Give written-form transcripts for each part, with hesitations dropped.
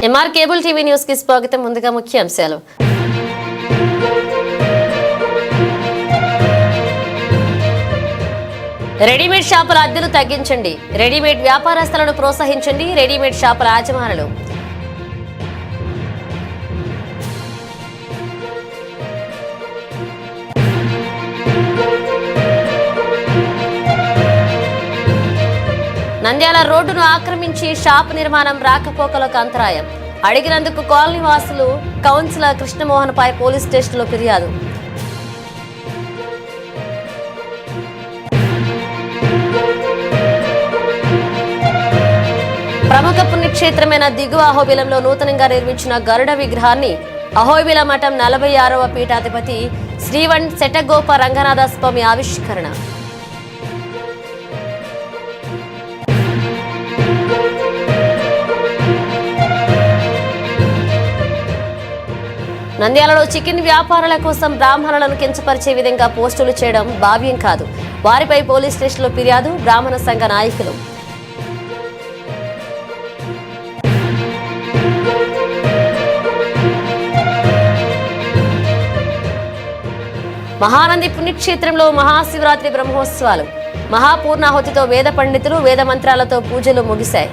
MR cable TV news కి స్వాగతం. ముందుగా ముఖ్యాంశాలు. రెడీమేడ్ షాపుల అద్దెలు తగ్గించండి, రెడీమేడ్ వ్యాపారస్తులను ప్రోత్సహించండి, రెడీమేడ్ షాపుల యాజమానులు. నంద్యాల రోడ్డును ఆక్రమించి షాప్ నిర్మాణం రాకపోకలకు అంతరాయం. అడిగినందుకు కాలనీ వాసులు కౌన్సిలర్ కృష్ణమోహన్ పై పోలీస్ స్టేషన్లో ఫిర్యాదు. ప్రముఖ పుణ్యక్షేత్రమైన దిగువ అహోబిలంలో నూతనంగా నిర్మించిన గరుడ విగ్రహాన్ని అహోబిల మఠం 46వ పీఠాధిపతి శ్రీవన్ శెట్టగోప రంగనాథ స్వామి ఆవిష్కరణ. నంద్యాలలో చికెన్ వ్యాపారుల కోసం బ్రాహ్మణులను కించపరిచే విధంగా పోస్టులు చేయడం భావ్యం కాదు. వారిపై పోలీస్ స్టేషన్లో ఫిర్యాదు. బ్రాహ్మణ సంఘ నాయకులు. మహానంది పుణ్యక్షేత్రంలో మహాశివరాత్రి బ్రహ్మోత్సవాలు. మహాపూర్ణాహుతితో వేద పండితులు వేద మంత్రాలతో పూజలు ముగిశాయి.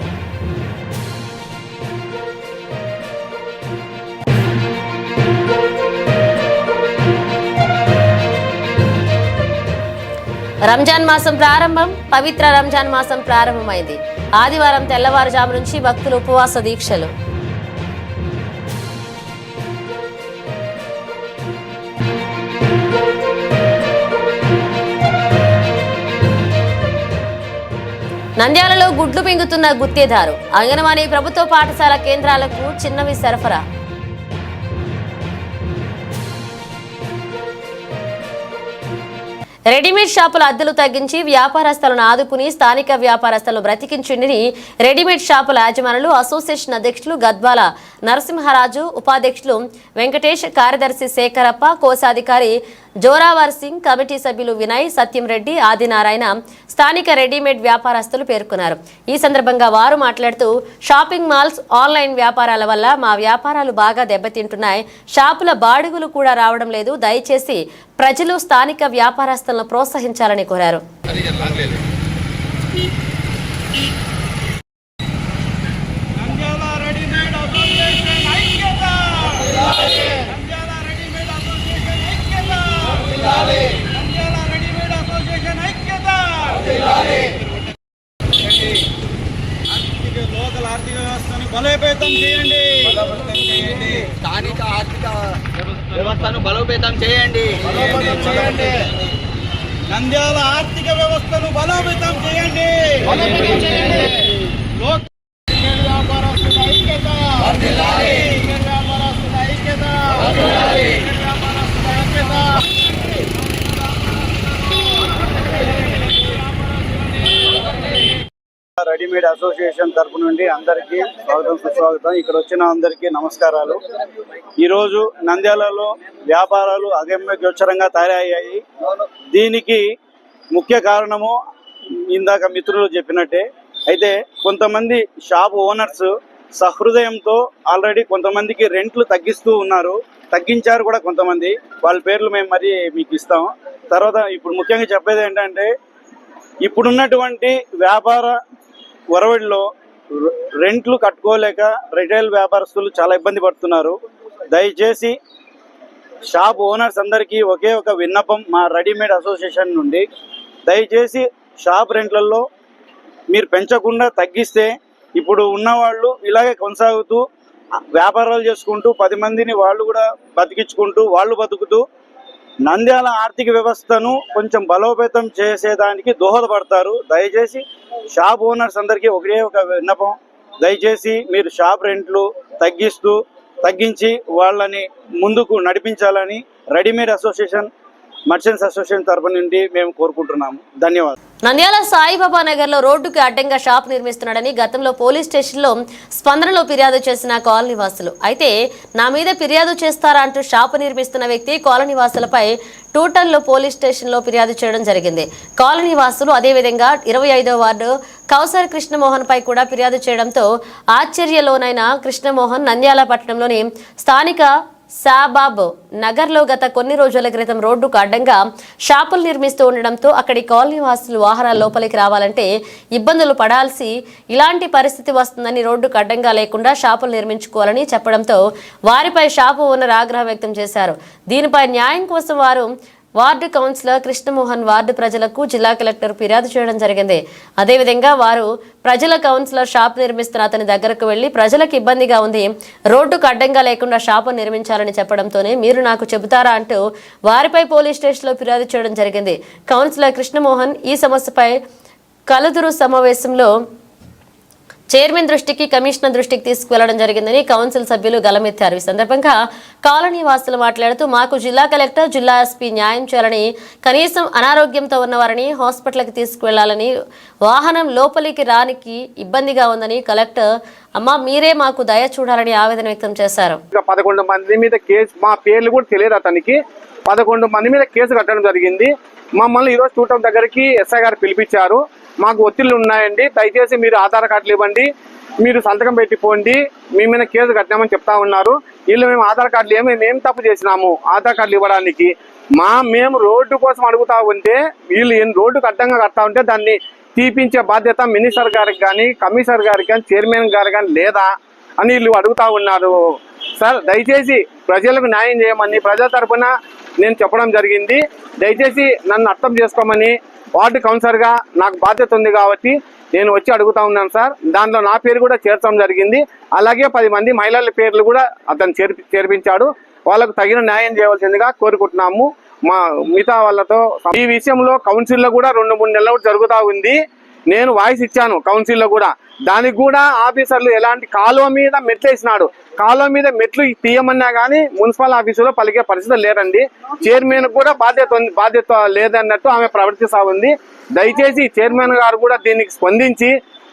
రంజాన్ మాసం ప్రారంభం. పవిత్ర రంజాన్ మాసం ప్రారంభమైంది. ఆదివారం తెల్లవారుజాము నుంచి భక్తులు ఉపవాస దీక్షలు. నంద్యాలలో గుడ్లు మింగుతున్న గుత్తేదారు. అంగన్వాడీ ప్రభుత్వ పాఠశాల కేంద్రాలకు చిన్నవి సరఫరా. రెడీమేడ్ షాపుల అద్దెలు తగ్గించి వ్యాపారస్తులను ఆదుకుని స్థానిక వ్యాపారస్తులను బ్రతికించిందని రెడీమేడ్ షాపుల యాజమానులు అసోసియేషన్ అధ్యక్షులు గద్వాల నరసింహరాజు, ఉపాధ్యక్షులు వెంకటేష్, కార్యదర్శి శేఖరప్ప, కోశాధికారి జోరావర్ సింగ్, కమిటీ సభ్యులు వినయ్, సత్యం రెడ్డి, ఆదినారాయణ స్థానిక రెడీమేడ్ వ్యాపారస్తులు పేర్కొన్నారు. ఈ సందర్భంగా వారు మాట్లాడుతూ షాపింగ్ మాల్స్, ఆన్లైన్ వ్యాపారాల వల్ల మా వ్యాపారాలు బాగా దెబ్బతింటున్నాయి. షాపుల బాడుగులు కూడా రావడం లేదు. దయచేసి ప్రజలు స్థానిక వ్యాపారస్తులను ప్రోత్సహించాలని కోరారు. లోకల్ ఆర్థిక వ్యవస్థను బలోపేతం చేయండి. స్థానిక ఆర్థిక వ్యవస్థను బలోపేతం చేయండి. నంద్యాల ఆర్థిక వ్యవస్థను బలోపేతం చేయండి. వ్యాపారస్తుల ఐక్యత, వ్యాపారస్తుల ఐక్యత, వ్యాపారస్తుల ఐక్యత. రెడీమేడ్ అసోసియేషన్ తరపు నుండి అందరికీ స్వాగతం, సుస్వాగతం. ఇక్కడ వచ్చిన అందరికీ నమస్కారాలు. ఈరోజు నంద్యాలలో వ్యాపారాలు అగమ్య గోచరంగా తయారయ్యాయి. దీనికి ముఖ్య కారణము ఇందాక మిత్రులు చెప్పినట్టే. అయితే కొంతమంది షాప్ ఓనర్స్ సహృదయంతో ఆల్రెడీ కొంతమందికి రెంట్లు తగ్గిస్తూ ఉన్నారు, తగ్గించారు కూడా కొంతమంది. వాళ్ళ పేర్లు మేము మరి మీకు ఇస్తాం. తర్వాత ఇప్పుడు ముఖ్యంగా చెప్పేది ఏంటంటే, ఇప్పుడున్నటువంటి వ్యాపార ఒరవడిలో రెంట్లు కట్టుకోలేక రిటైల్ వ్యాపారస్తులు చాలా ఇబ్బంది పడుతున్నారు. దయచేసి షాప్ ఓనర్స్ అందరికీ ఒకే ఒక విన్నపం మా రెడీమేడ్ అసోసియేషన్ నుండి, దయచేసి షాప్ రెంట్లలో మీరు పెంచకుండా తగ్గిస్తే ఇప్పుడు ఉన్నవాళ్ళు ఇలాగే కొనసాగుతూ వ్యాపారాలు చేసుకుంటూ 10 మందిని వాళ్ళు కూడా బతికించుకుంటూ వాళ్ళు బతుకుతూ నంద్యాల ఆర్థిక వ్యవస్థను కొంచెం బలోపేతం చేసేదానికి దోహదపడతారు. దయచేసి షాప్ ఓనర్స్ అందరికీ ఒకే ఒక విన్నపం, దయచేసి మీరు షాప్ రెంట్లు తగ్గించి వాళ్ళని ముందుకు నడిపించాలని రెడీమేడ్ అసోసియేషన్ మర్చెంట్స్ అసోసియేషన్ తరపు నుండి మేము కోరుకుంటున్నాము. ధన్యవాదాలు. నంద్యాల సాయిబాబా నగర్ లో రోడ్డుకి అడ్డంగా షాప్ నిర్మిస్తున్నాడని గతంలో పోలీస్ స్టేషన్లో స్పందనలో ఫిర్యాదు చేసిన కాలనీ వాసులు. అయితే నా మీద ఫిర్యాదు చేస్తారా అంటూ షాపు నిర్మిస్తున్న వ్యక్తి కాలనీ వాసులపై టూటల్లో పోలీస్ స్టేషన్లో ఫిర్యాదు చేయడం జరిగింది. కాలనీ వాసులు అదేవిధంగా 25వ వార్డు కౌసర్ కృష్ణమోహన్ పై కూడా ఫిర్యాదు చేయడంతో ఆశ్చర్యలోనైన కృష్ణమోహన్ నంద్యాల పట్టణంలోని స్థానిక సాబాబ్ నగర్లో గత కొన్ని రోజుల క్రితం రోడ్డుకు అడ్డంగా షాపులు నిర్మిస్తూ ఉండడంతో అక్కడి కాలనీ వాసులు వాహనాల లోపలికి రావాలంటే ఇబ్బందులు పడాల్సి ఇలాంటి పరిస్థితి వస్తుందని రోడ్డుకు అడ్డంగా లేకుండా షాపులు నిర్మించుకోవాలని చెప్పడంతో వారిపై షాపు ఓనర్ ఆగ్రహం వ్యక్తం చేశారు. దీనిపై న్యాయం కోసం వారు వార్డు కౌన్సిలర్ కృష్ణమోహన్ వార్డు ప్రజలకు జిల్లా కలెక్టర్ ఫిర్యాదు చేయడం జరిగింది. అదేవిధంగా వారు ప్రజల కౌన్సిలర్ షాప్ నిర్మిస్తున్న అతని దగ్గరకు వెళ్లి ప్రజలకు ఇబ్బందిగా ఉంది, రోడ్డుకు అడ్డంగా లేకుండా షాపు నిర్మించాలని చెప్పడంతోనే మీరు నాకు చెబుతారా అంటూ వారిపై పోలీస్ స్టేషన్లో ఫిర్యాదు చేయడం జరిగింది. కౌన్సిలర్ కృష్ణమోహన్ ఈ సమస్యపై కలుదురు సమావేశంలో చైర్మన్ దృష్టికి కమిషనర్ దృష్టికి తీసుకువెళ్లడం జరిగిందని కౌన్సిల్ సభ్యులు గలమెత్తారు. ఈ సందర్భంగా కాలనీ వాసులు మాట్లాడుతూ మాకు జిల్లా కలెక్టర్ జిల్లా ఎస్పీ న్యాయం చేయాలని, కనీసం అనారోగ్యంతో ఉన్నవారిని హాస్పిటల్కి తీసుకువెళ్లాలని, వాహనం లోపలికి రానికి ఇబ్బందిగా ఉందని కలెక్టర్ అమ్మ మీరే మాకు దయ చూడాలని ఆవేదన వ్యక్తం చేశారు. 11 మంది మీద కేసు, మా పేర్లు కూడా తెలియదు అతనికి, 11 మంది మీద కేసు కట్టడం జరిగింది. మమ్మల్ని ఈరోజు చూడటం దగ్గరికి ఎస్ఐ గారు పిలిపించారు. మాకు ఒత్తిళ్లు ఉన్నాయండి, దయచేసి మీరు ఆధార్ కార్డులు ఇవ్వండి, మీరు సంతకం పెట్టిపోండి, మీ మీద కేసు కట్టినామని చెప్తా ఉన్నారు. వీళ్ళు మేము ఆధార్ కార్డులు మేము తప్పు చేసినాము ఆధార్ కార్డులు ఇవ్వడానికి? మేము రోడ్డు కోసం అడుగుతా ఉంటే వీళ్ళు రోడ్డుకు అడ్డంగా కడతా ఉంటే దాన్ని తీపించే బాధ్యత మినిస్టర్ గారికి కానీ, కమిషనర్ గారికి కానీ, చైర్మన్ గారికి కానీ లేదా అని వీళ్ళు అడుగుతా ఉన్నారు. సార్ దయచేసి ప్రజలకు న్యాయం చేయమని ప్రజల తరఫున నేను చెప్పడం జరిగింది. దయచేసి నన్ను అర్థం చేసుకోమని వార్డు కౌన్సిలర్గా నాకు బాధ్యత ఉంది కాబట్టి నేను వచ్చి అడుగుతా ఉన్నాను సార్. దాంట్లో నా పేరు కూడా చేర్చడం జరిగింది. అలాగే 10 మంది మహిళల పేర్లు కూడా అతను చేర్పించాడు. వాళ్ళకు తగిన న్యాయం చేయవలసిందిగా కోరుకుంటున్నాము. మా మిగతా వాళ్ళతో ఈ విషయంలో కౌన్సిల్లో కూడా 2-3 నెలలు జరుగుతూ ఉంది. నేను వాయిస్ ఇచ్చాను కౌన్సిల్లో కూడా. దానికి కూడా ఆఫీసర్లు ఎలాంటి కాలువ మీద మెట్లు వేసినాడు, కాలువ మీద మెట్లు తీయమన్నా కానీ మున్సిపల్ ఆఫీసులో పలికే పరిస్థితి లేదండి. చైర్మన్ కూడా బాధ్యత లేదన్నట్టు ఆమె ప్రవర్తిస్తా ఉంది. దయచేసి చైర్మన్ గారు కూడా దీనికి స్పందించి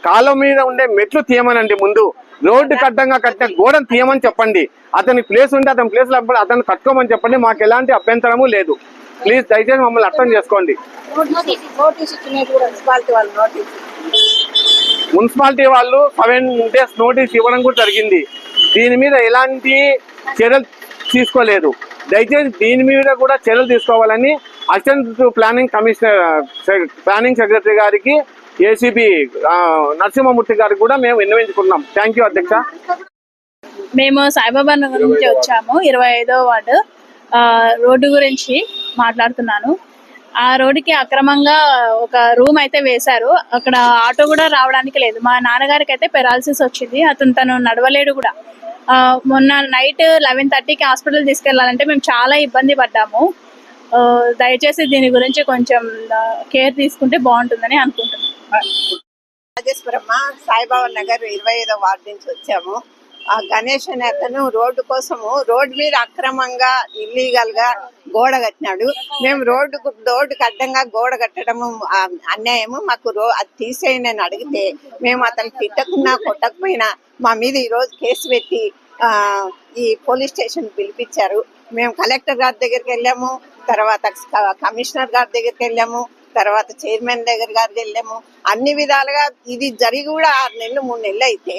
కాలువ మీద ఉండే మెట్లు తీయమనండి. ముందు రోడ్డు కట్టంగా కట్టిన గోడను తీయమని చెప్పండి. అతని ప్లేస్ ఉంటే అతని ప్లేస్ అతను కట్టుకోమని చెప్పండి. మాకు ఎలాంటి అభ్యంతరము లేదు. ప్లీజ్ దయచేసి మమ్మల్ని అర్థం చేసుకోండి. మున్సిపాలిటీ వాళ్ళు 7 days నోటీస్ ఇవ్వడం కూడా జరిగింది. దీని మీద ఎలాంటి చర్యలు తీసుకోలేదు. దయచేసి దీని మీద కూడా చర్యలు తీసుకోవాలని అసిస్టెంట్ ప్లానింగ్ సెక్రటరీ గారికి, ఏసీపీ నరసింహమూర్తి గారికి కూడా మేము విన్నవించుకున్నాం. థ్యాంక్ యూ అధ్యక్ష. మేము సాయిబాబా నగర్ నుంచి వచ్చాము. 25వ వార్డు రోడ్డు గురించి మాట్లాడుతున్నాను. ఆ రోడ్డుకి అక్రమంగా ఒక రూమ్ అయితే వేశారు. అక్కడ ఆటో కూడా రావడానికి లేదు. మా నాన్నగారికి అయితే పెరాలసిస్ వచ్చింది. తను నడవలేడు కూడా. మొన్న నైట్ 11:30కి హాస్పిటల్ తీసుకెళ్లాలంటే మేము చాలా ఇబ్బంది పడ్డాము. దయచేసి దీని గురించి కొంచెం కేర్ తీసుకుంటే బాగుంటుందని అనుకుంటున్నాం. రాజేశ్వరమ్మ, సాయిబాబా నగర్ 25వ వార్డు నుంచి వచ్చాము. ఆ గణేష్ అనే అతను రోడ్డు కోసము రోడ్డు మీద అక్రమంగా ఇల్లీగల్ గా గోడ కట్టినాడు. మేము రోడ్డుకు అడ్డంగా గోడ కట్టడము అన్యాయము, మాకు అది తీసేయని అని అడిగితే మేము అతను తిట్టకున్నా కొట్టకపోయినా మా మీద ఈ రోజు కేసు పెట్టి ఈ పోలీస్ స్టేషన్ పిలిపించారు. మేము కలెక్టర్ గారి దగ్గరికి వెళ్ళాము, తర్వాత కమిషనర్ గారి దగ్గరికి వెళ్ళాము, తర్వాత చైర్మన్ గారికి వెళ్ళాము. అన్ని విధాలుగా ఇది జరిగి కూడా 6 నెలలు 3 నెలలు అయితే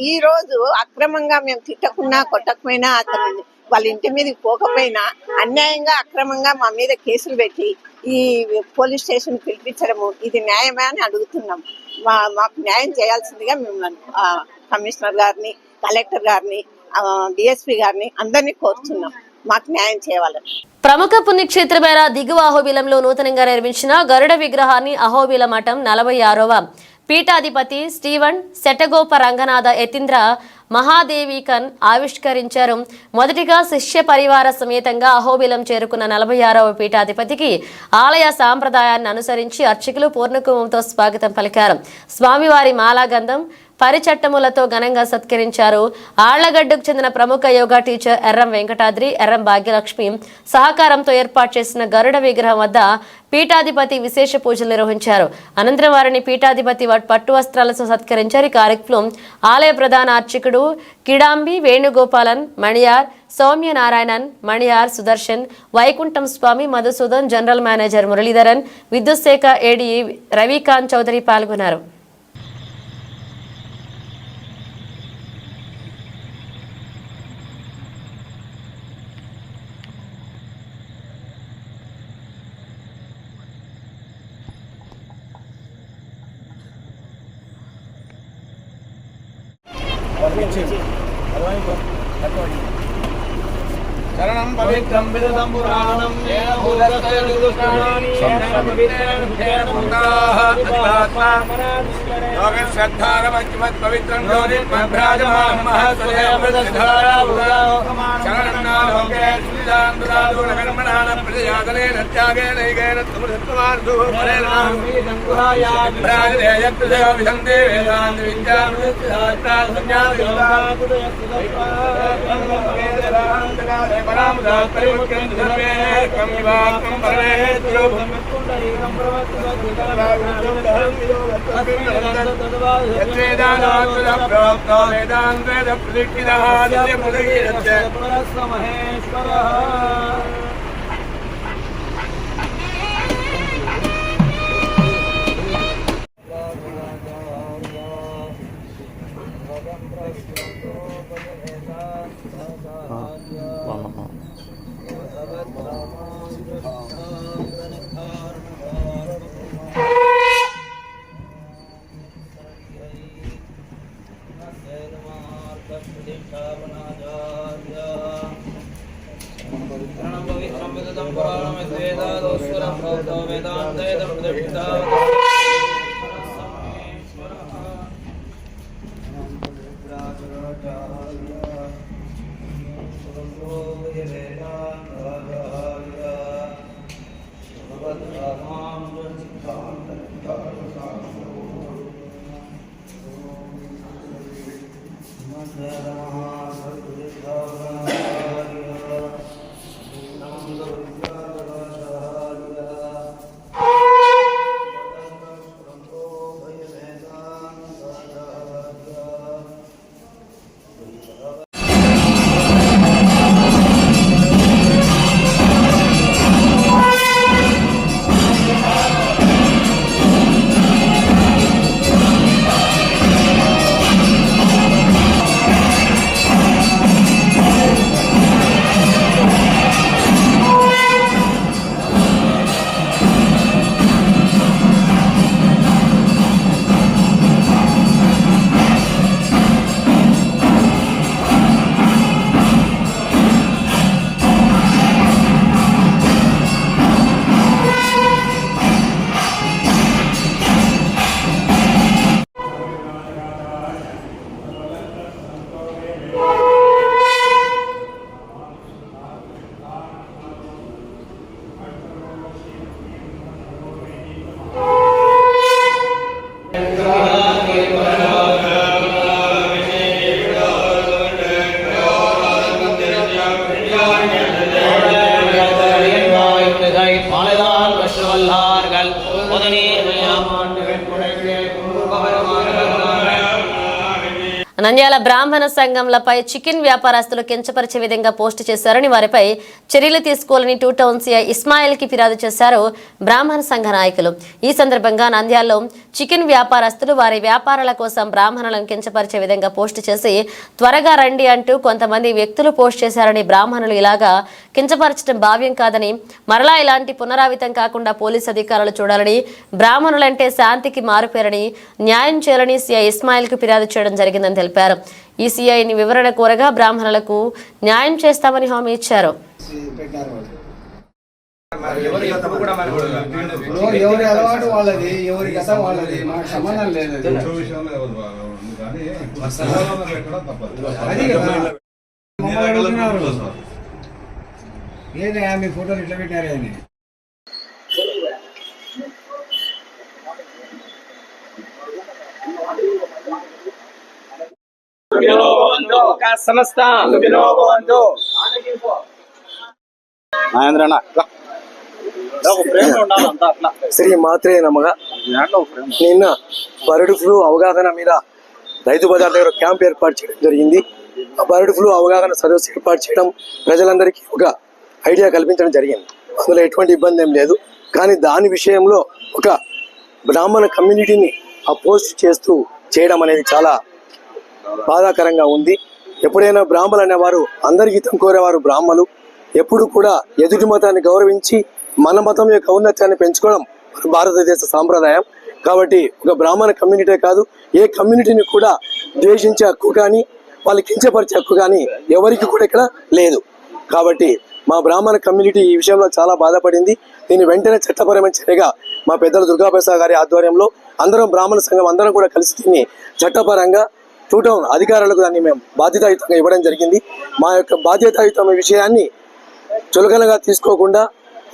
ఈ రోజు అక్రమంగా మేము తిట్టకున్నా కొట్టకపోయినా అతను వాళ్ళ ఇంటి మీదకి పోకపోయినా అన్యాయంగా అక్రమంగా మా మీద కేసులు పెట్టి ఈ పోలీస్ స్టేషన్ పిలిపించడము ఇది న్యాయమే అని అడుగుతున్నాం. మాకు న్యాయం చేయాల్సిందిగా మేము కమిషనర్ గారిని, కలెక్టర్ గారిని, డిఎస్పీ గారిని అందరినీ కోరుతున్నాం. మాకు న్యాయం చేయాలని. ప్రముఖ పుణ్యక్షేత్రమైన దిగువ అహోబిలంలో నూతనంగా నిర్మించిన గరుడ విగ్రహాన్ని అహోబిల మఠం 46వ పీఠాధిపతి స్టీవెన్ శెటగోప రంగనాథ యతీంద్ర మహాదేవికన్ ఆవిష్కరించారు. మొదటిగా శిష్య పరివార సమేతంగా అహోబిలం చేరుకున్న 46వ పీఠాధిపతికి ఆలయ సాంప్రదాయాన్ని అనుసరించి అర్చకులు పూర్ణకుంభంతో స్వాగతం పలికారు. స్వామివారి మాలాగంధం పరిచట్టములతో ఘనంగా సత్కరించారు. ఆళ్లగడ్డకు చెందిన ప్రముఖ యోగా టీచర్ ఎర్రం వెంకటాద్రి, ఎర్రం భాగ్యలక్ష్మి సహకారంతో ఏర్పాటు చేసిన గరుడ విగ్రహం వద్ద పీఠాధిపతి విశేష పూజలు నిర్వహించారు. అనంతరం వారిని పీఠాధిపతి పట్టు వస్త్రాలతో సత్కరించారు. ఈ కార్యక్రమం ఆలయ ప్రధాన అర్చకుడు కిడాంబి వేణుగోపాలన్, మణియార్ సౌమ్యనారాయణన్, మణియార్ సుదర్శన్, వైకుంఠం స్వామి, మధుసూదన్, జనరల్ మేనేజర్ మురళీధరన్, విద్యుత్ శాఖ ఏడీ రవికాంత్ చౌదరి పాల్గొన్నారు. శరణం పవిత్రం విదతం పురాణం ఏన భూతస్తేన పవిత్రేణ భుజేన భూతాః అత్మాత్మా యోగ శ్రద్ధార మజ్మత్ పవిత్రం జ్యోతిర్ మభ్రాజమాన్ మహస్వదేవృతధారా భూతాః శరణం నాలోకే సువిదాం దురాదు కర్మణాన ప్రజయాతనేన త్యాగేన నైకేన సమృద్ధమార్ధు పరేణాం సంగుహాయా భ్రాజదేయత్తుజయ విసందే వేదాంత విద్యామృత్యాత్రా సంజ్ఞాన పరామదాత్ పరిముఖ్యం ధర్మే కం వివాకం పరమేశ్వరో బ్రహ్మకుండైకం ప్రవక్తో వేదాంత వేద ప్రతిష్ఠితః నిత్య ప్రతిష్ఠితః పరస్య మహేశ్వరః. నంద్యాల బ్రాహ్మణ సంఘంలపై చికెన్ వ్యాపారస్తులు కించపరిచే విధంగా పోస్టు చేశారని, వారిపై చర్యలు తీసుకోవాలని టూ టౌన్ సిఐ ఇస్మాయిల్ కి ఫిర్యాదు చేశారు బ్రాహ్మణ సంఘ నాయకులు. ఈ సందర్భంగా నంద్యాలలో చికెన్ వ్యాపారస్తులు వారి వ్యాపారాల కోసం బ్రాహ్మణులను కించపరిచే విధంగా పోస్టు చేసి త్వరగా రండి అంటూ కొంతమంది వ్యక్తులు పోస్ట్ చేశారని, బ్రాహ్మణులు ఇలాగా కించపరచడం భావ్యం కాదని, మరలా ఇలాంటి పునరావితం కాకుండా పోలీసు అధికారులు చూడాలని, బ్రాహ్మణులంటే శాంతికి మారుపేరని, న్యాయం చేయాలని సిఐ ఇస్మాయిల్ కు ఫిర్యాదు చేయడం జరిగిందని తెలిపారు. ఈ సిఐని వివరణ కోరగా బ్రాహ్మణులకు న్యాయం చేస్తామని హామీ ఇచ్చారు. ఎవరి అలవాటు వాళ్ళది, ఎవరి గత వాళ్ళది, మాకు సంబంధం లేదు. ఏదైనా మీ ఫోటోలు ఇట్లా పెట్టినారే అని సమస్త శ్రీ మాత్రే నమః. నిన్న బర్డ్ ఫ్లూ అవగాహన మీద రైతు బజార్ దగ్గర క్యాంప్ ఏర్పాటు చేయడం జరిగింది. ఆ బర్డ్ ఫ్లూ అవగాహన సదస్సు ఏర్పాటు చేయడం, ప్రజలందరికీ ఒక ఐడియా కల్పించడం జరిగింది. అందులో ఎటువంటి ఇబ్బంది ఏం లేదు. కానీ దాని విషయంలో ఒక బ్రాహ్మణ కమ్యూనిటీని అపోజ్ చేస్తూ చేయడం అనేది చాలా బాధాకరంగా ఉంది. ఎప్పుడైనా బ్రాహ్మణులు అనేవారు అందరి హితం కోరేవారు బ్రాహ్మణులు. ఎప్పుడు కూడా ఎదుటి మతాన్ని గౌరవించి మన మతం యొక్క ఔన్నత్యాన్ని పెంచుకోవడం మన భారతదేశ సాంప్రదాయం. కాబట్టి ఒక బ్రాహ్మణ కమ్యూనిటీ కాదు, ఏ కమ్యూనిటీని కూడా ద్వేషించే హక్కు కానీ వాళ్ళు కించపరిచే హక్కు కానీ ఎవరికి కూడా ఇక్కడ లేదు. కాబట్టి మా బ్రాహ్మణ కమ్యూనిటీ ఈ విషయంలో చాలా బాధపడింది. దీన్ని వెంటనే చట్టపరమైన చర్యగా మా పెద్దలు దుర్గాప్రసాద్ గారి ఆధ్వర్యంలో అందరం బ్రాహ్మణ సంఘం అందరం కూడా కలిసి దీన్ని చట్టపరంగా టౌన్ అధికారులకు దాన్ని మేము బాధ్యతాయుతంగా ఇవ్వడం జరిగింది. మా యొక్క బాధ్యతాయుతమైన విషయాన్ని చులకనగా తీసుకోకుండా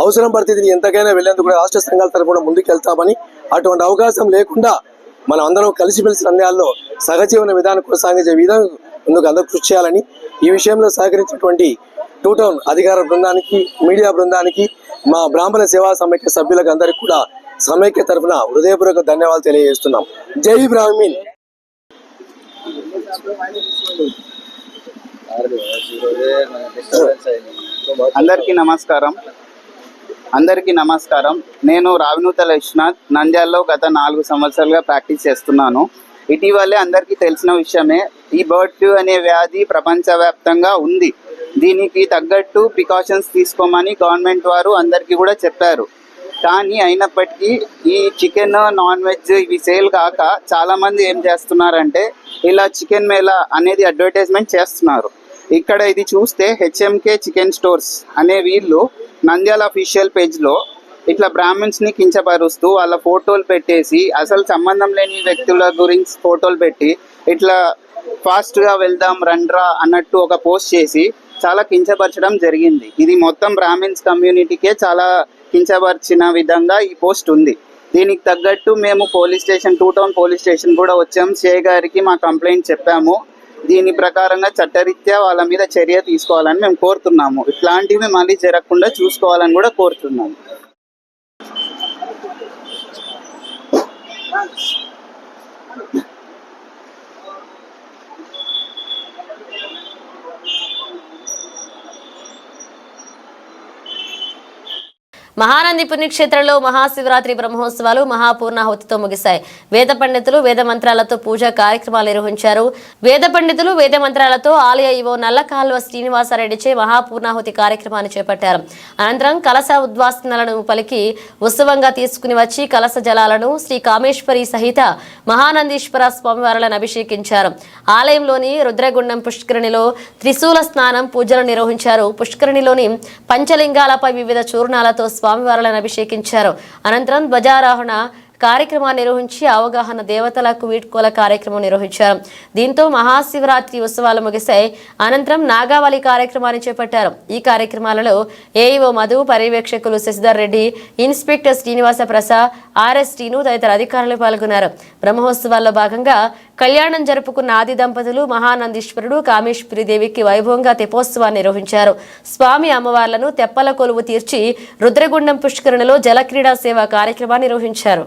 అవసరం పడితే దీన్ని ఎంతకైనా వెళ్లేందుకు కూడా రాష్ట్ర సంఘాల తరఫున ముందుకు వెళ్తామని, అటువంటి అవకాశం లేకుండా మనం అందరం కలిసిమెలిసి నంద్యాలలో సహజీవన విధానం కొనసాగించే విధానం ముందుకు అందరూ కృషి చేయాలని, ఈ విషయంలో సహకరించినటువంటి టౌన్ అధికార బృందానికి, మీడియా బృందానికి, మా బ్రాహ్మణ సేవా సమైక్య సభ్యులకు అందరికీ కూడా సమైక్య తరఫున హృదయపూర్వక ధన్యవాదాలు తెలియజేస్తున్నాం. జై బ్రాహ్మణ్. అందరికీ నమస్కారం. నేను రావినూతల విశ్వనాథ్, నంద్యాలలో గత 4 సంవత్సరాలుగా ప్రాక్టీస్ చేస్తున్నాను. ఇటీవలే అందరికీ తెలిసిన విషయమే, ఈ బర్డ్ ఫ్లూ అనే వ్యాధి ప్రపంచవ్యాప్తంగా ఉంది. దీనికి తగ్గట్టు ప్రికాషన్స్ తీసుకోమని గవర్నమెంట్ వారు అందరికీ కూడా చెప్పారు. కానీ అయినప్పటికీ ఈ చికెన్, నాన్ వెజ్ ఇవి సేల్ కాక చాలామంది ఏం చేస్తున్నారంటే ఇలా చికెన్ మేళా అనేది అడ్వర్టైజ్మెంట్ చేస్తున్నారు. ఇక్కడ ఇది చూస్తే హెచ్ఎంకే చికెన్ స్టోర్స్ అనే వీళ్ళు నంద్యాల అఫీషియల్ పేజ్లో ఇట్లా బ్రాహ్మిన్స్ని కించపరుస్తూ వాళ్ళ ఫోటోలు పెట్టేసి, అసలు సంబంధం లేని వ్యక్తుల గురించి ఫోటోలు పెట్టి ఇట్లా ఫాస్ట్గా వెళ్దాం రండ్రా అన్నట్టు ఒక పోస్ట్ చేసి చాలా కించపరచడం జరిగింది. ఇది మొత్తం బ్రాహ్మిన్స్ కమ్యూనిటీకే చాలా కించపరిచిన విధంగా ఈ పోస్ట్ ఉంది. దీనికి తగ్గట్టు మేము police station, town police station కూడా వచ్చాము. సిఐ గారికి మా కంప్లైంట్ చెప్పాము. దీని ప్రకారంగా చట్టరీత్యా వాళ్ళ మీద చర్య తీసుకోవాలని మేము కోరుతున్నాము. ఇట్లాంటివి మళ్ళీ జరగకుండా చూసుకోవాలని కూడా కోరుతున్నాము. మహానంది పుణ్యక్షేత్రంలో మహాశివరాత్రి బ్రహ్మోత్సవాలు మహాపూర్ణాహుతితో ముగిశాయి. వేద పండితులు వేద మంత్రాలతో పూజా కార్యక్రమాలు నిర్వహించారు. వేద పండితులు వేద మంత్రాలతో ఆలయ ఈవో నల్లకాల్వ శ్రీనివాసరెడ్డిచే మహాపూర్ణాహుతి కార్యక్రమాన్ని చేపట్టారు. అనంతరం కలశ ఉద్వాసనలను పలికి ఉత్సవంగా తీసుకుని వచ్చి కలశ జలాలను శ్రీ కామేశ్వరి సహిత మహానందీశ్వర స్వామివారులను అభిషేకించారు. ఆలయంలోని రుద్రగుండం పుష్కరిణిలో త్రిశూల స్నానం పూజలు నిర్వహించారు. పుష్కరిణిలోని పంచలింగాలపై వివిధ చూర్ణాలతో స్వామివారులను అభిషేకించారు. అనంతరం ధ్వజారోహణ కార్యక్రమాన్ని నిర్వహించి అవగాహన దేవతలకు వీడ్కోల కార్యక్రమం నిర్వహించారు. దీంతో మహాశివరాత్రి ఉత్సవాలు ముగిశాయి. అనంతరం నాగావళి కార్యక్రమాన్ని చేపట్టారు. ఈ కార్యక్రమాలలో ఏఈఓ మధు, పర్యవేక్షకులు శశిధర్ రెడ్డి, ఇన్స్పెక్టర్ శ్రీనివాస ప్రసాద్, ఆర్ఎస్ శ్రీను తదితర అధికారులు పాల్గొన్నారు. బ్రహ్మోత్సవాల్లో భాగంగా కళ్యాణం జరుపుకున్న ఆది దంపతులు మహానందీశ్వరుడు, కామేశ్వరి దేవికి వైభవంగా తెప్పోత్సవాన్ని నిర్వహించారు. స్వామి అమ్మవార్లను తెప్పల కొలువు తీర్చి రుద్రగుండం పుష్కరిణిలో జలక్రీడా సేవ కార్యక్రమాన్ని నిర్వహించారు.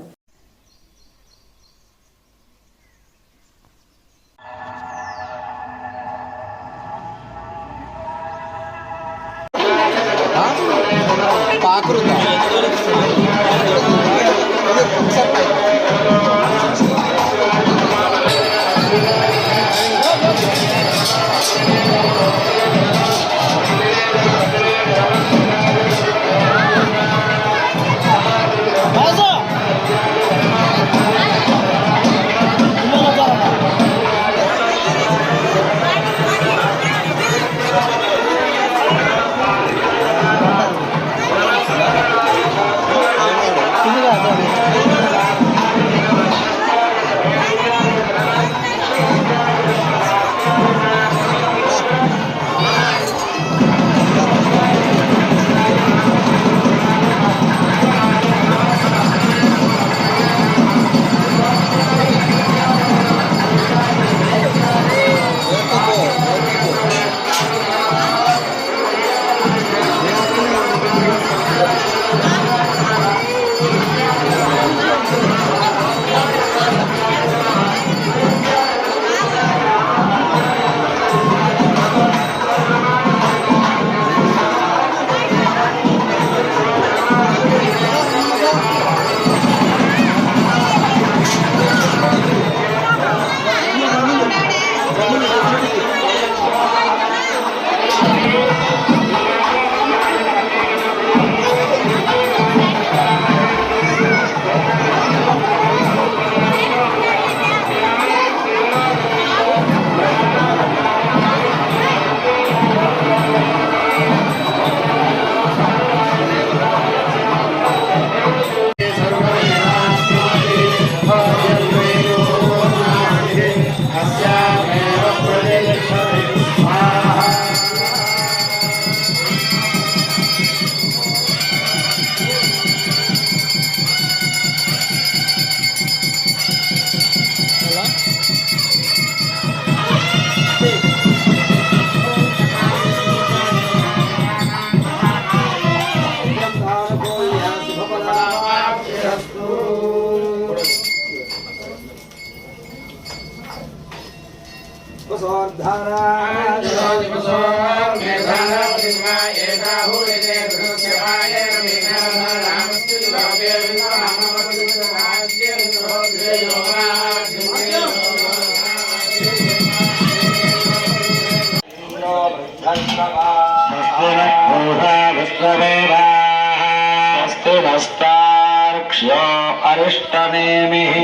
नस्तार्क्ष्यो अरिष्टनेमिः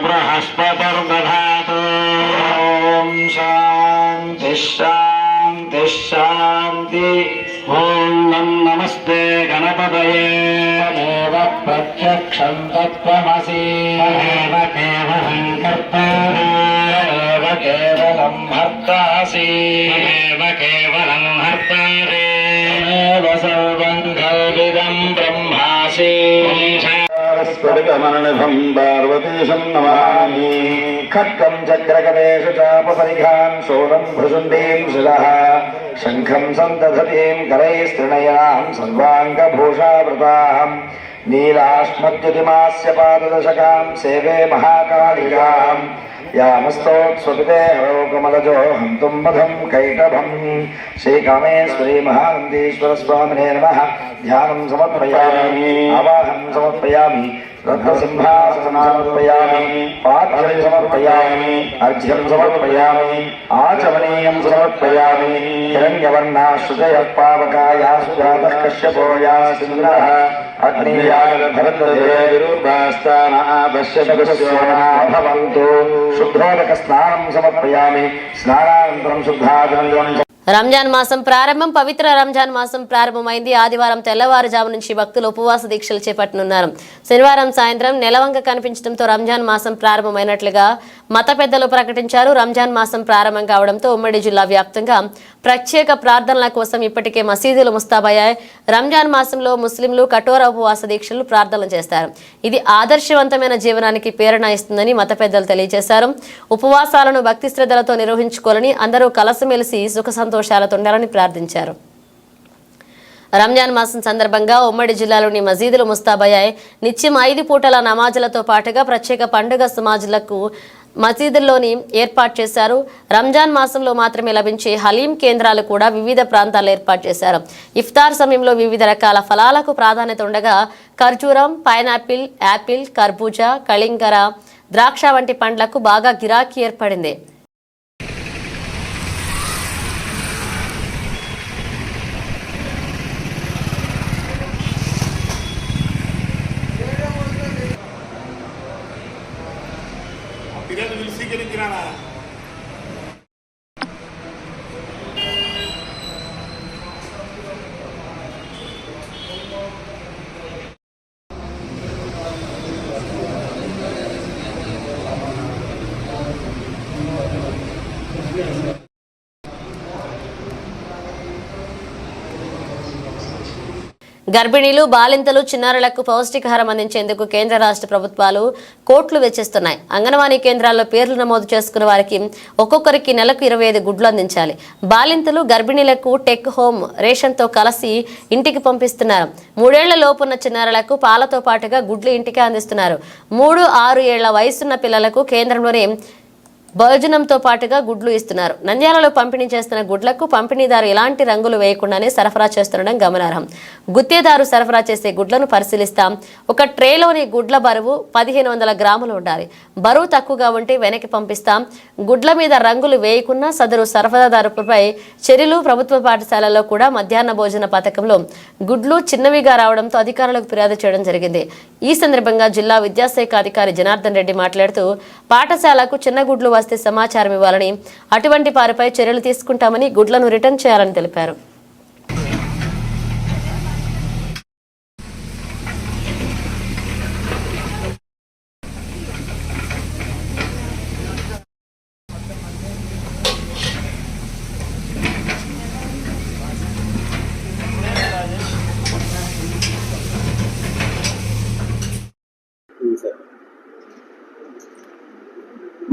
बृहस्पतिर्दधातु ॐ शान्तिः शान्तिः शान्तिः ॐ नमस्ते गणपतये तमेव प्रत्यक्षं तत्त्वमसि तमेव केवलं कर्तारि तमेव केवलं भर्तासि तमेव केवलं हर्तारि तमेव सर्वं कल्पितं ब्रह्मासि स्फटिकमणिभं पार्वतीशं नमामि खड्गं चक्रगदेषु चापपरिघां शूलं भृशुण्डीं शिरः शङ्खं सन्दधतीं करैस्त्रिणयां सर्वाङ्गभूषावृतां नीलाश्मद्युतिमास्य पाददशकां सेवे महाकालिकां यामस्तोत्स्वपिते हरोकमलजो हन्तुं मधं कैटभं श्रीकामेश्वरी महानन्दीश्वरस्वामिने नमः ध्यानं समर्पयामि आवाहनं समर्पयामि रत्नसिंहासनं समर्पयामि पाद्यं समर्पयामि अर्घ्यं समर्पयामि आचमनीयं समर्पयामि हिरण्यवर्णाश्रुतयः पावकायाः सुजातः कश्यपो यासिन्द्रः अग्नियागधरद्वरुर्भास्तानापश्यभवन्तु शुद्धोदकस्नानं समर्पयामि स्नानानन्तरं शुद्धाचमनीयं రంజాన్ మాసం ప్రారంభం. పవిత్ర రంజాన్ మాసం ప్రారంభమైంది. ఆదివారం తెల్లవారుజాము నుంచి భక్తులు ఉపవాస దీక్షలు చేపట్టనున్నారు. శనివారం సాయంత్రం నెలవంక కనిపించడంతో రంజాన్ మాసం ప్రారంభమైనట్లుగా మత పెద్దలు ప్రకటించారు. రంజాన్ మాసం ప్రారంభం కావడంతో ఉమ్మడి జిల్లా వ్యాప్తంగా ప్రత్యేక ప్రార్థనల కోసం ఇప్పటికే మసీదులు ముస్తాబయ్యాయి. రంజాన్ మాసంలో ముస్లింలు కఠోర ఉపవాస దీక్షలు ప్రార్థనలు చేస్తారు. ఇది ఆదర్శవంతమైన జీవనానికి ప్రేరణ ఇస్తుందని మత పెద్దలు తెలియజేశారు. ఉపవాసాలను భక్తి శ్రద్ధలతో నిర్వహించుకోవాలని, అందరూ కలిసిమెలిసి సుఖ సంతోషాలతో ఉండాలని ప్రార్థించారు. రంజాన్ మాసం సందర్భంగా ఉమ్మడి జిల్లాలోని మసీదులు ముస్తాబయ్యాయి. నిత్యం 5 పూటల నమాజులతో పాటుగా ప్రత్యేక పండుగ సమాజులకు మసీదుల్లోని ఏర్పాటు చేశారు. రంజాన్ మాసంలో మాత్రమే లభించే హలీం కేంద్రాలు కూడా వివిధ ప్రాంతాల్లో ఏర్పాటు చేశారు. ఇఫ్తార్ సమయంలో వివిధ రకాల ఫలాలకు ప్రాధాన్యత ఉండగా ఖర్జూరం, పైనాపిల్, యాపిల్, కర్బూజా, కళింగర, ద్రాక్ష వంటి పండ్లకు బాగా గిరాకీ ఏర్పడింది. గర్భిణీలు, బాలింతలు, చిన్నారులకు పౌష్టికాహారం అందించేందుకు కేంద్ర రాష్ట్ర ప్రభుత్వాలు కోట్లు వెచ్చిస్తున్నాయి. అంగన్వాడీ కేంద్రాల్లో పేర్లు నమోదు చేసుకున్న వారికి ఒక్కొక్కరికి నెలకు 25 గుడ్లు అందించాలి. బాలింతలు, గర్భిణీలకు టెక్ హోమ్ రేషన్తో కలిసి ఇంటికి పంపిస్తున్నారు. 3 ఏళ్ల లోపున్న చిన్నారులకు పాలతో పాటుగా గుడ్లు ఇంటికి అందిస్తున్నారు. 3-6 ఏళ్ల వయసున్న పిల్లలకు కేంద్రంలోనే భోజనంతో పాటుగా గుడ్లు ఇస్తున్నారు. నంద్యాలలో పంపిణీ చేస్తున్న గుడ్లకు పంపిణీదారు ఎలాంటి రంగులు వేయకుండానే సరఫరా చేస్తుండడం గమనార్హం. గుత్తేదారు సరఫరా చేసే గుడ్లను పరిశీలిస్తాం. ఒక ట్రేలోని గుడ్ల బరువు 1500 గ్రాములు ఉండాలి. బరువు తక్కువగా ఉంటే వెనక్కి పంపిస్తాం. గుడ్ల మీద రంగులు వేయకున్నా సదరు సరఫరాదారుపై చర్యలు. ప్రభుత్వ పాఠశాలల్లో కూడా మధ్యాహ్న భోజన పథకంలో గుడ్లు చిన్నవిగా రావడంతో అధికారులకు ఫిర్యాదు చేయడం జరిగింది. ఈ సందర్భంగా జిల్లా విద్యాశాఖ అధికారి జనార్దన్ రెడ్డి మాట్లాడుతూ పాఠశాలకు చిన్న గుడ్లు వస్తే సమాచారం ఇవ్వాలని, అటువంటి వారిపై చర్యలు తీసుకుంటామని, గుడ్లను రిటర్న్ చేయాలని తెలిపారు.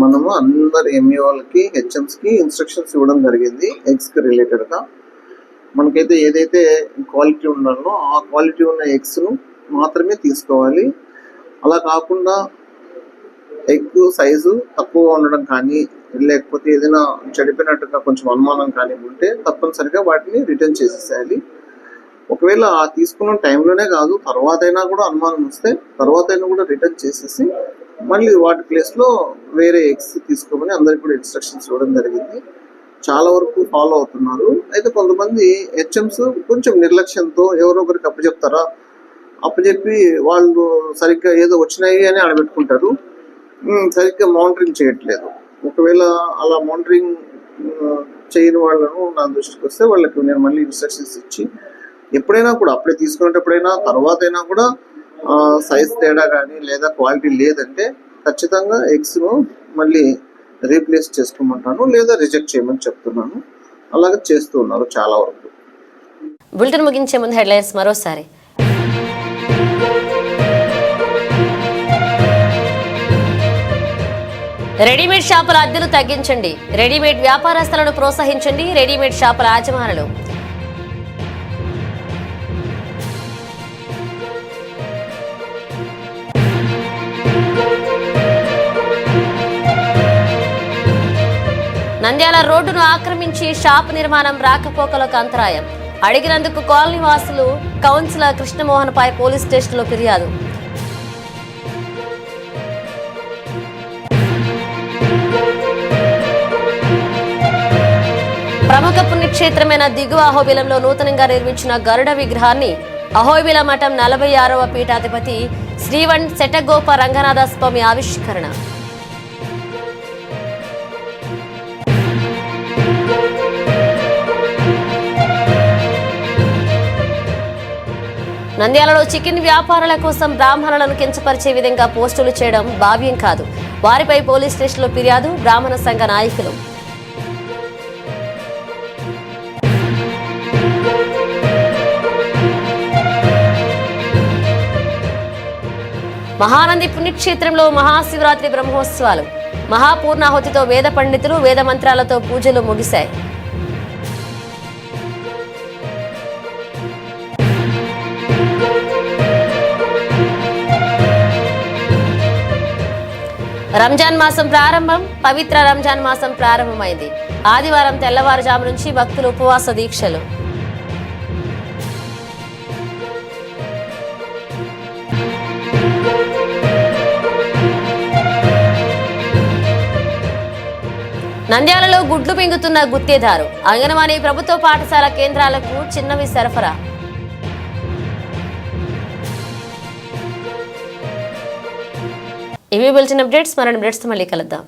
మనము అందరు ఎంఈఓలకి, హెచ్ఎంస్కి ఇన్స్ట్రక్షన్స్ ఇవ్వడం జరిగింది. ఎగ్స్కి రిలేటెడ్గా మనకైతే ఏదైతే క్వాలిటీ ఉండాలో ఆ క్వాలిటీ ఉన్న ఎగ్స్ను మాత్రమే తీసుకోవాలి. అలా కాకుండా ఎగ్ సైజు తక్కువగా ఉండడం కానీ లేకపోతే ఏదైనా చెడిపోయినట్టుగా కొంచెం అనుమానం కానీ ఉంటే తప్పనిసరిగా వాటిని రిటర్న్ చేసేసేయాలి. ఒకవేళ ఆ తీసుకున్న టైంలోనే కాదు, తర్వాత అయినా కూడా అనుమానం వస్తే తర్వాత అయినా కూడా రిటర్న్ చేసేసి మళ్ళీ వాటి ప్లేస్లో వేరే ఎగ్స్ తీసుకోమని అందరికి కూడా ఇన్స్ట్రక్షన్స్ ఇవ్వడం జరిగింది. చాలా వరకు ఫాలో అవుతున్నారు. అయితే కొంతమంది హెచ్ఎంస్ కొంచెం నిర్లక్ష్యంతో ఎవరో ఒకరికి అప్పచెప్తారా, అప్పచెప్పి వాళ్ళు సరిగ్గా ఏదో వచ్చినాయి అని ఆడబెట్టుకుంటారు, సరిగ్గా మానిటరింగ్ చేయట్లేదు. ఒకవేళ అలా మానిటరింగ్ చేయని వాళ్ళను నా దృష్టికి వస్తే వాళ్ళకి నేను మళ్ళీ ఇన్స్ట్రక్షన్స్ ఇచ్చి ఎప్పుడైనా కూడా అప్పుడే తీసుకునేటప్పుడైనా తర్వాత అయినా కూడా సైజ్ తేడా కానీ లేదా క్వాలిటీ లేదంటే ఖచ్చితంగా ఎగ్స్ను మళ్ళీ రీప్లేస్ చేసుకోమంటాను లేదా రిజెక్ట్ చేయమని చెప్తున్నాను. అలాగే చేస్తూ ఉన్నారు చాలా వరకు. బులెటిన్ ముగించే ముందు హెడ్లైన్స్ మరోసారి. రెడీమేడ్ షాపుల అద్దెలు తగ్గించండి, రెడీమేడ్ వ్యాపారస్తులను ప్రోత్సహించండి, రెడీమేడ్ షాపుల యాజమానులు. నంద్యాల రోడ్డును ఆక్రమించి షాప్ నిర్మాణం రాకపోకలకు అంతరాయం, అడిగినందుకు కాలనీ వాసులు కౌన్సిలర్ కృష్ణమోహన్ పై పోలీస్ స్టేషన్లో ఫిర్యాదు. ప్రముఖ పుణ్యక్షేత్రమైన దిగువ అహోబిలంలో నూతనంగా నిర్మించిన గరుడ విగ్రహాన్ని అహోబిల మఠం 46వ పీఠాధిపతి శ్రీవన్ శటగోప రంగనాథ స్వామి ఆవిష్కరణ. నంద్యాలలో చికెన్ వ్యాపారుల కోసం బ్రాహ్మణులను కించపరిచే విధంగా పోస్టులు చేయడం భావ్యం కాదు, వారిపై పోలీస్ స్టేషన్లో ఫిర్యాదు, బ్రాహ్మణ సంఘ నాయకులు. మహానంది పుణ్యక్షేత్రంలో మహాశివరాత్రి బ్రహ్మోత్సవాలు, మహాపూర్ణాహుతితో వేద పండితులు వేద మంత్రాలతో పూజలు ముగిశాయి. రంజాన్ మాసం ప్రారంభం, పవిత్ర రంజాన్ మాసం ప్రారంభమైంది. ఆదివారం తెల్లవారుజాము నుంచి భక్తులు ఉపవాస దీక్షలు. నంద్యాలలో గుడ్లు మింగుతున్న గుత్తేదారు, అంగన్వాడీ ప్రభుత్వ పాఠశాల కేంద్రాలకు చిన్నవి సరఫరా. ఇవి బులెటిన్ అప్డేట్స్. మరిన్ని అప్డేట్స్ తో మళ్ళీ కలుద్దాం.